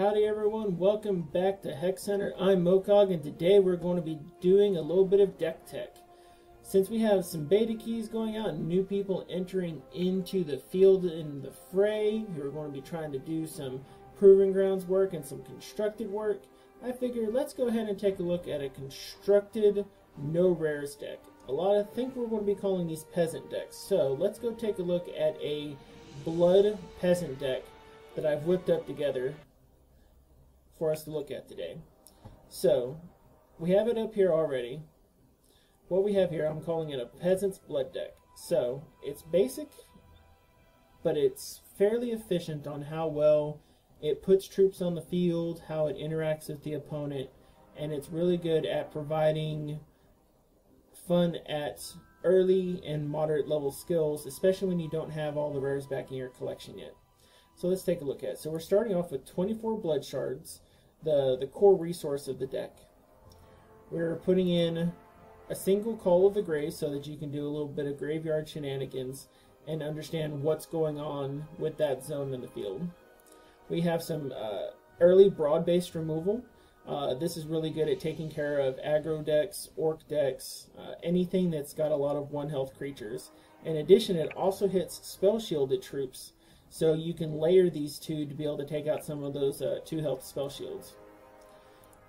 Howdy everyone, welcome back to Hex Center. I'm Mokog, and today we're going to be doing a little bit of deck tech. Since we have some beta keys going out and new people entering into the field in the fray, who are going to be trying to do some proving grounds work and some constructed work, I figured let's go ahead and take a look at a constructed no rares deck. A lot of think we're going to be calling these peasant decks. So let's go take a look at a blood peasant deck that I've whipped up together for us to look at today. So we have it up here already. What we have here, I'm calling it a peasant's blood deck. So it's basic, but it's fairly efficient on how well it puts troops on the field, how it interacts with the opponent, and it's really good at providing fun at early and moderate level skills, especially when you don't have all the rares back in your collection yet. So let's take a look at it. So we're starting off with 24 blood shards, the core resource of the deck. We're putting in a single Call of the Grave so that you can do a little bit of graveyard shenanigans and understand what's going on with that zone in the field. We have some early broad-based removal. This is really good at taking care of aggro decks, orc decks, anything that's got a lot of 1 health creatures. In addition, it also hits spell shielded troops, so you can layer these two to be able to take out some of those 2 health spell shields.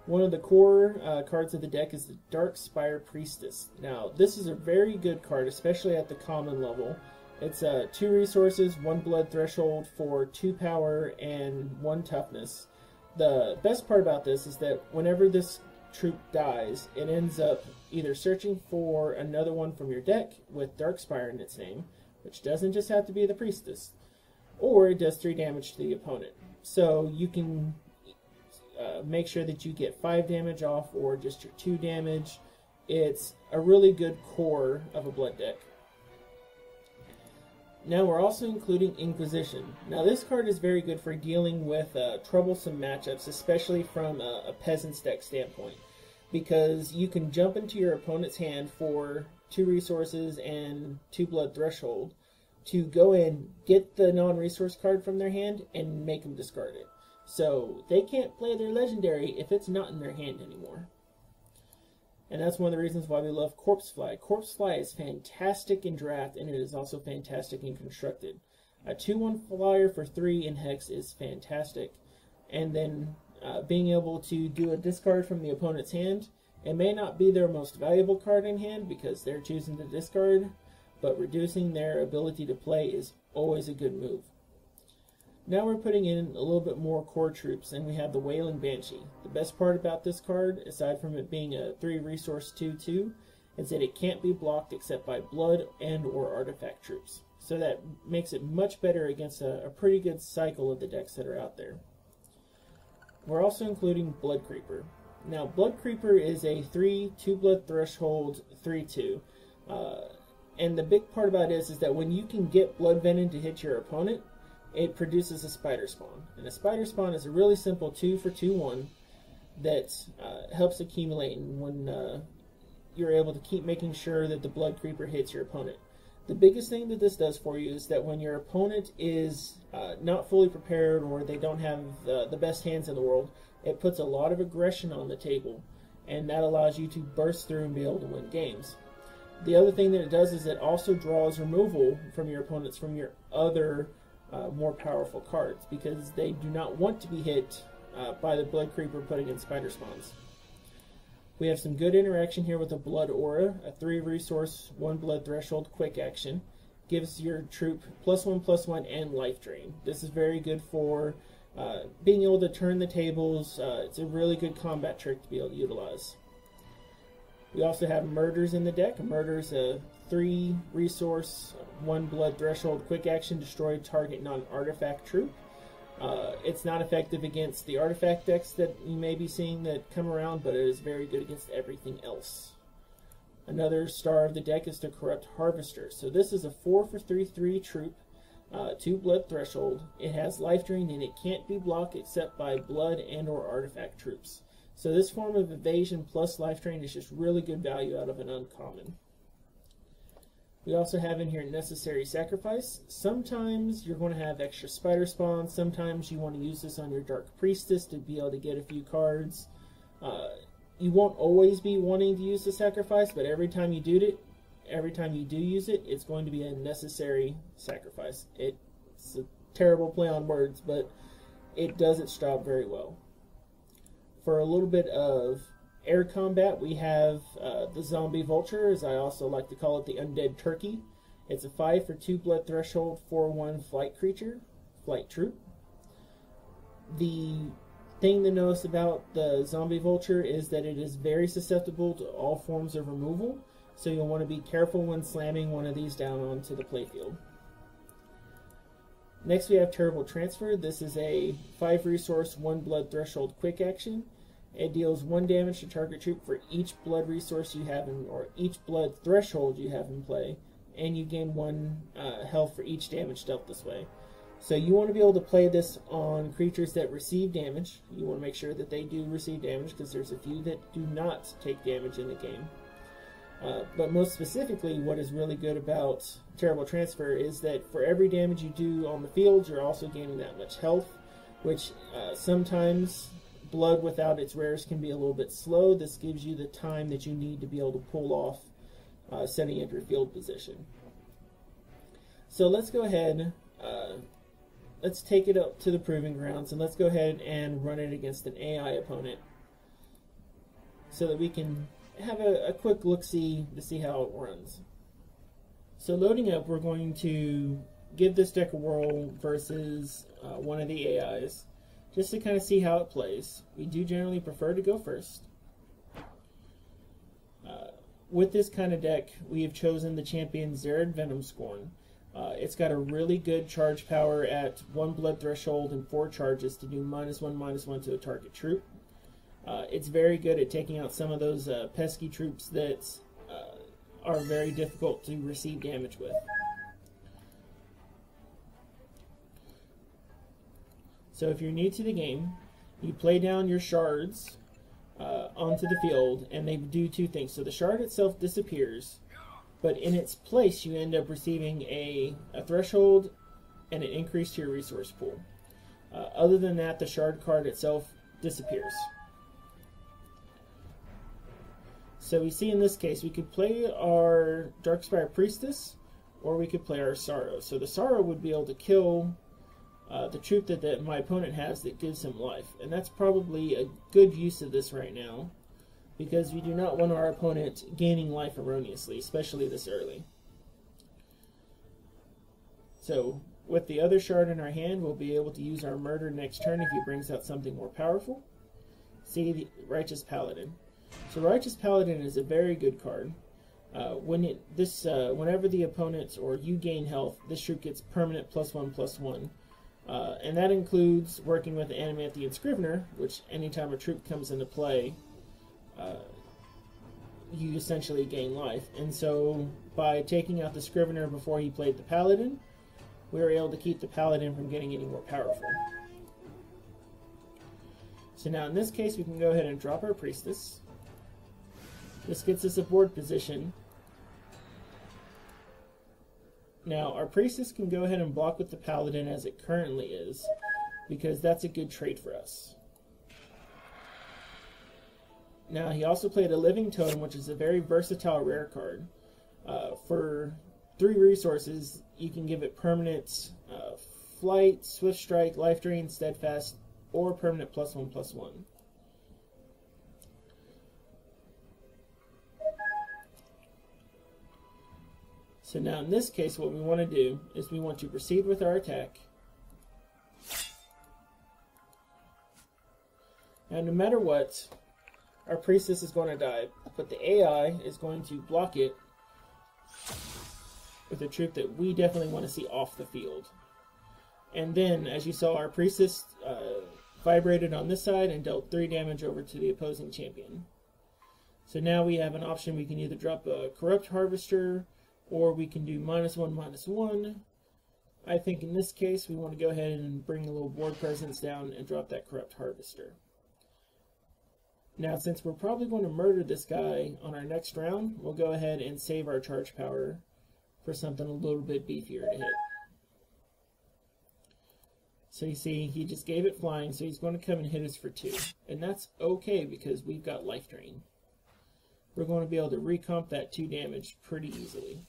One of the core cards of the deck is the Darkspire Priestess. Now, this is a very good card, especially at the common level. It's 2 resources, 1 blood threshold for 2 power and 1 toughness. The best part about this is that whenever this troop dies, it ends up either searching for another one from your deck with Darkspire in its name, which doesn't just have to be the Priestess, or it does 3 damage to the opponent. So you can make sure that you get 5 damage off or just your 2 damage. It's a really good core of a blood deck. Now we're also including Inquisition. Now this card is very good for dealing with troublesome matchups, especially from a peasant's deck standpoint, because you can jump into your opponent's hand for 2 resources and 2 blood threshold to go in, get the non-resource card from their hand, and make them discard it. So they can't play their legendary if it's not in their hand anymore. And that's one of the reasons why we love Corpsefly. Corpsefly is fantastic in draft, and it is also fantastic in constructed. A 2/1 flyer for 3 in Hex is fantastic. And then being able to do a discard from the opponent's hand. It may not be their most valuable card in hand because they're choosing to discard, but reducing their ability to play is always a good move. Now we're putting in a little bit more core troops, and we have the Wailing Banshee. The best part about this card, aside from it being a 3 resource 2/2, is that it can't be blocked except by blood and or artifact troops. So that makes it much better against a pretty good cycle of the decks that are out there. We're also including Blood Creeper. Now Blood Creeper is a 3 2 blood threshold 3/2. And the big part about it is that when you can get Blood Venom to hit your opponent, it produces a Spider Spawn. And a Spider Spawn is a really simple 2 for 2/1 that helps accumulate, and when you're able to keep making sure that the Blood Creeper hits your opponent. The biggest thing that this does for you is that when your opponent is not fully prepared or they don't have the best hands in the world, it puts a lot of aggression on the table, and that allows you to burst through and be able to win games. The other thing that it does is it also draws removal from your opponents from your other more powerful cards, because they do not want to be hit by the Blood Creeper putting in Spider Spawns. We have some good interaction here with the Blood Aura, a 3 resource, 1 blood threshold quick action. Gives your troop +1/+1 and life drain. This is very good for being able to turn the tables. It's a really good combat trick to be able to utilize. We also have Murders in the deck. Murders a 3 resource, 1 blood threshold quick action, destroy target non-artifact troop. It's not effective against the artifact decks that you may be seeing that come around, but it is very good against everything else. Another star of the deck is the Corrupt Harvester. So this is a 4 for 3/3 troop, 2 blood threshold. It has life drain, and it can't be blocked except by blood and or artifact troops. So this form of evasion plus life drain is just really good value out of an uncommon. We also have in here necessary sacrifice. Sometimes you're going to have extra spider spawn. Sometimes you want to use this on your Dark Priestess to be able to get a few cards. You won't always be wanting to use the sacrifice, but every time you do use it, it's going to be a necessary sacrifice. It's a terrible play on words, but it does its job very well. For a little bit of air combat, we have the Zombie Vulture, as I also like to call it, the Undead Turkey. It's a 5 for 2 blood threshold, 4/1 flight creature, flight troop. The thing to notice about the Zombie Vulture is that it is very susceptible to all forms of removal, so you'll want to be careful when slamming one of these down onto the playfield. Next we have Terrible Transfer. This is a 5 resource, 1 blood threshold quick action. It deals 1 damage to target troop for each blood resource you have in, or each blood threshold you have in play, and you gain 1 health for each damage dealt this way. So you want to be able to play this on creatures that receive damage. You want to make sure that they do receive damage, because there's a few that do not take damage in the game. But most specifically, what is really good about Terrible Transfer is that for every damage you do on the field, you're also gaining that much health, which sometimes blood without its rares can be a little bit slow. This gives you the time that you need to be able to pull off setting up your field position. So let's go ahead, let's take it up to the proving grounds, and let's go ahead and run it against an AI opponent so that we can have a quick look-see to see how it runs. So loading up, we're going to give this deck a whirl versus one of the AIs, just to kind of see how it plays. We do generally prefer to go first. With this kind of deck, we have chosen the champion Zared Venomscorn. It's got a really good charge power at 1 blood threshold and 4 charges to do -1/-1 to a target troop. It's very good at taking out some of those pesky troops that are very difficult to receive damage with. So if you're new to the game, you play down your shards onto the field, and they do 2 things. So the shard itself disappears, but in its place you end up receiving a threshold and an increase to your resource pool. Other than that, the shard card itself disappears. So we see in this case, we could play our Darkspire Priestess, or we could play our Sorrow. So the Sorrow would be able to kill the troop that my opponent has that gives him life. And that's probably a good use of this right now, because we do not want our opponent gaining life erroneously, especially this early. So with the other shard in our hand, we'll be able to use our Murder next turn if he brings out something more powerful. See the Righteous Paladin. So Righteous Paladin is a very good card. Whenever the opponent or you gain health, this troop gets permanent +1/+1. And that includes working with the Animanthian Scrivener, which anytime a troop comes into play, you essentially gain life. And so by taking out the Scrivener before he played the Paladin, we were able to keep the Paladin from getting any more powerful. So now in this case, we can go ahead and drop our Priestess. This gets us a board position. Now, our Priestess can go ahead and block with the Paladin as it currently is, because that's a good trait for us. Now, he also played a Living Totem, which is a very versatile rare card. For 3 resources, you can give it permanent Flight, Swift Strike, Life Drain, Steadfast, or permanent +1/+1. So now in this case, what we want to do is we want to proceed with our attack. Now no matter what, our Priestess is going to die, but the AI is going to block it with a troop that we definitely want to see off the field. And then, as you saw, our Priestess vibrated on this side and dealt 3 damage over to the opposing champion. So now we have an option. We can either drop a Corrupt Harvester, or we can do -1/-1. I think in this case we want to go ahead and bring a little board presence down and drop that Corrupt Harvester. Now since we're probably going to murder this guy on our next round, we'll go ahead and save our charge power for something a little bit beefier to hit. So you see, he just gave it flying, so he's going to come and hit us for 2. And that's okay because we've got life drain. We're going to be able to recomp that 2 damage pretty easily.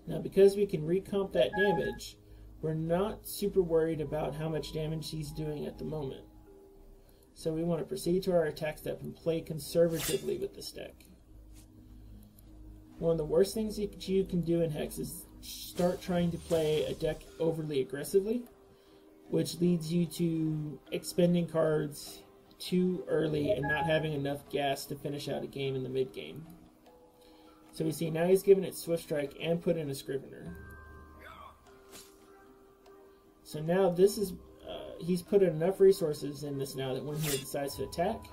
Now because we can recomp that damage, we're not super worried about how much damage he's doing at the moment. So we want to proceed to our attack step and play conservatively with this deck. One of the worst things that you can do in Hex is start trying to play a deck overly aggressively, which leads you to expending cards too early and not having enough gas to finish out a game in the mid game. So we see now he's given it Swift Strike and put in a Scrivener. So now this is, he's put enough resources in this now that when he decides to attack,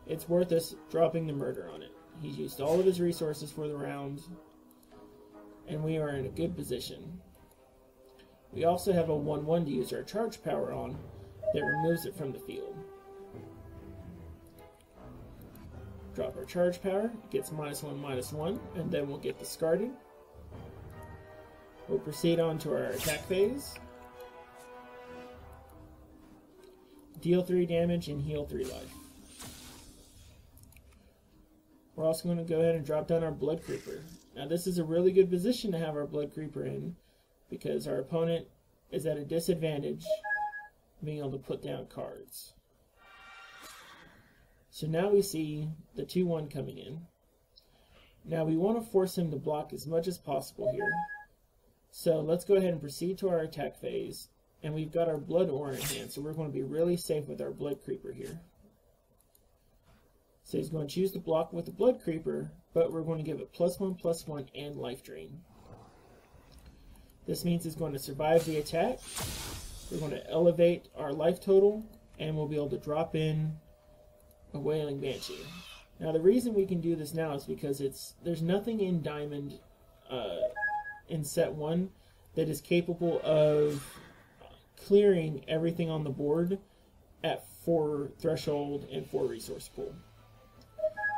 it's worth us dropping the murder on it. He's used all of his resources for the round, and we are in a good position. We also have a 1/1 to use our charge power on that removes it from the field. Drop our charge power, it gets -1/-1, and then we'll get discarded. We'll proceed on to our attack phase. Deal 3 damage and heal 3 life. We're also going to go ahead and drop down our Blood Creeper. Now this is a really good position to have our Blood Creeper in because our opponent is at a disadvantage being able to put down cards. So now we see the 2/1 coming in. Now we want to force him to block as much as possible here. So let's go ahead and proceed to our attack phase. And we've got our Blood Ore in hand, so we're going to be really safe with our Blood Creeper here. So he's going to choose to block with the Blood Creeper, but we're going to give it +1/+1 and life drain. This means it's going to survive the attack. We're going to elevate our life total, and we'll be able to drop in a Wailing Banshee. Now the reason we can do this now is because there's nothing in Diamond in set 1 that is capable of clearing everything on the board at 4 threshold and 4 resource pool.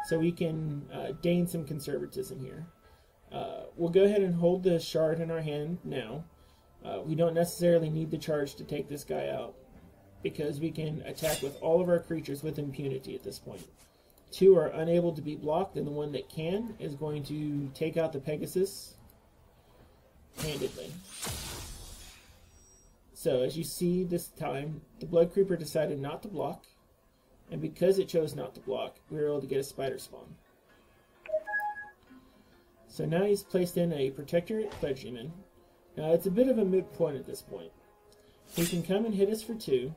So we can gain some conservatism here. We'll go ahead and hold the shard in our hand now. We don't necessarily need the charge to take this guy out because we can attack with all of our creatures with impunity at this point. 2 are unable to be blocked, and the one that can is going to take out the Pegasus handedly. So as you see this time, the Blood Creeper decided not to block, and because it chose not to block, we were able to get a Spider Spawn. So now he's placed in a Protectorate Clergyman. Now it's a bit of a moot point at this point. He can come and hit us for 2,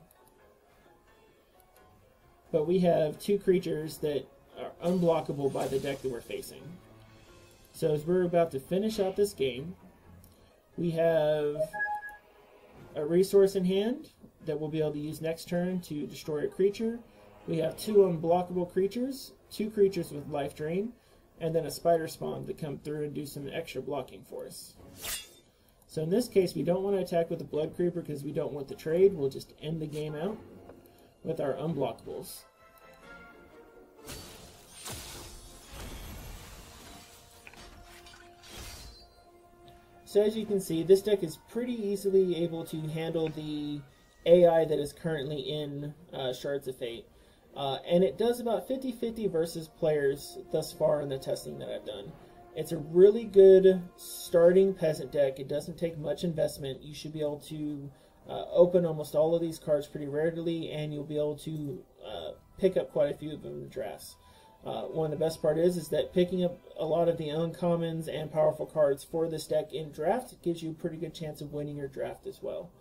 but we have 2 creatures that are unblockable by the deck that we're facing. So as we're about to finish out this game, we have a resource in hand that we'll be able to use next turn to destroy a creature. We have 2 unblockable creatures, 2 creatures with life drain, and then a Spider Spawn to come through and do some extra blocking for us. So in this case, we don't want to attack with the Blood Creeper because we don't want the trade. We'll just end the game out with our unblockables. So as you can see, this deck is pretty easily able to handle the AI that is currently in Shards of Fate. And it does about 50-50 versus players thus far in the testing that I've done. It's a really good starting peasant deck. It doesn't take much investment. You should be able to open almost all of these cards pretty readily, and you'll be able to pick up quite a few of them in the drafts. One of the best part is that picking up a lot of the uncommons and powerful cards for this deck in draft gives you a pretty good chance of winning your draft as well.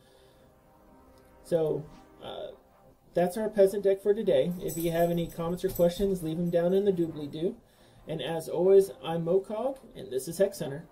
So that's our peasant deck for today. If you have any comments or questions, leave them down in the doobly-doo. And as always, I'm Mokog, and this is Hex Hunter.